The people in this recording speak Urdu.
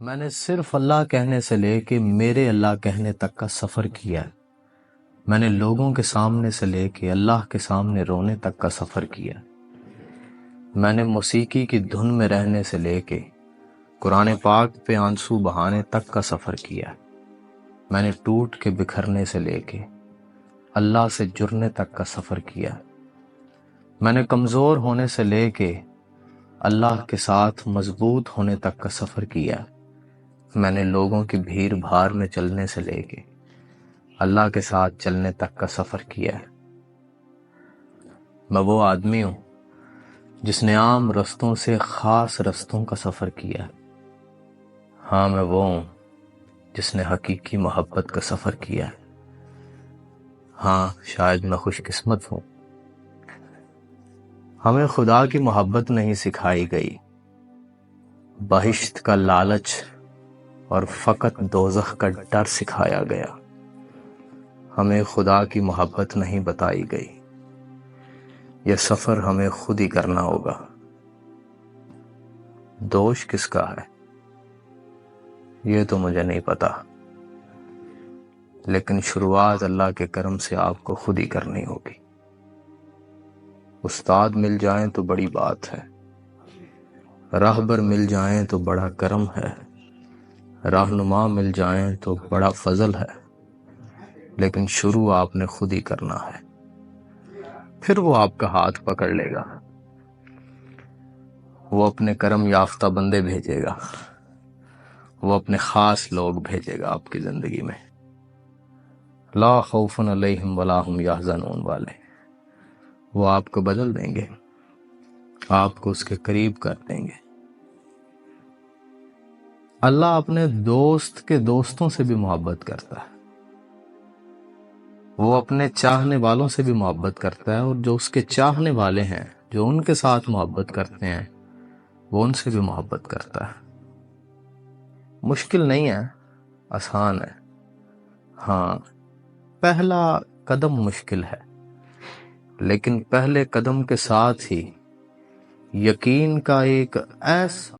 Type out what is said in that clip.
میں نے صرف اللہ کہنے سے لے کے میرے اللہ کہنے تک کا سفر کیا ہے۔ میں نے لوگوں کے سامنے سے لے کے اللہ کے سامنے رونے تک کا سفر کیا ہے۔ میں نے موسیقی کی دھن میں رہنے سے لے کے قرآن پاک پہ آنسو بہانے تک کا سفر کیا ہے۔ میں نے ٹوٹ کے بکھرنے سے لے کے اللہ سے جڑنے تک کا سفر کیا ہے۔ میں نے کمزور ہونے سے لے کے اللہ کے ساتھ مضبوط ہونے تک کا سفر کیا ہے۔ میں نے لوگوں کی بھیڑ بھاڑ میں چلنے سے لے کے اللہ کے ساتھ چلنے تک کا سفر کیا ہے۔ میں وہ آدمی ہوں جس نے عام رستوں سے خاص رستوں کا سفر کیا ہے۔ ہاں، میں وہ ہوں جس نے حقیقی محبت کا سفر کیا ہے۔ ہاں، شاید میں خوش قسمت ہوں۔ ہمیں خدا کی محبت نہیں سکھائی گئی، بہشت کا لالچ اور فقط دوزخ کا ڈر سکھایا گیا۔ ہمیں خدا کی محبت نہیں بتائی گئی۔ یہ سفر ہمیں خود ہی کرنا ہوگا۔ دوش کس کا ہے یہ تو مجھے نہیں پتا، لیکن شروعات اللہ کے کرم سے آپ کو خود ہی کرنی ہوگی۔ استاد مل جائیں تو بڑی بات ہے، راہبر مل جائیں تو بڑا کرم ہے، رہنما مل جائیں تو بڑا فضل ہے، لیکن شروع آپ نے خود ہی کرنا ہے، پھر وہ آپ کا ہاتھ پکڑ لے گا، وہ اپنے کرم یافتہ بندے بھیجے گا، وہ اپنے خاص لوگ بھیجے گا آپ کی زندگی میں۔ لا خوف علیہم ولا ہم یحزنون والے، وہ آپ کو بدل دیں گے، آپ کو اس کے قریب کر دیں گے۔ اللہ اپنے دوست کے دوستوں سے بھی محبت کرتا ہے، وہ اپنے چاہنے والوں سے بھی محبت کرتا ہے، اور جو اس کے چاہنے والے ہیں، جو ان کے ساتھ محبت کرتے ہیں، وہ ان سے بھی محبت کرتا ہے۔ مشکل نہیں ہے، آسان ہے۔ ہاں، پہلا قدم مشکل ہے، لیکن پہلے قدم کے ساتھ ہی یقین کا ایک ایسا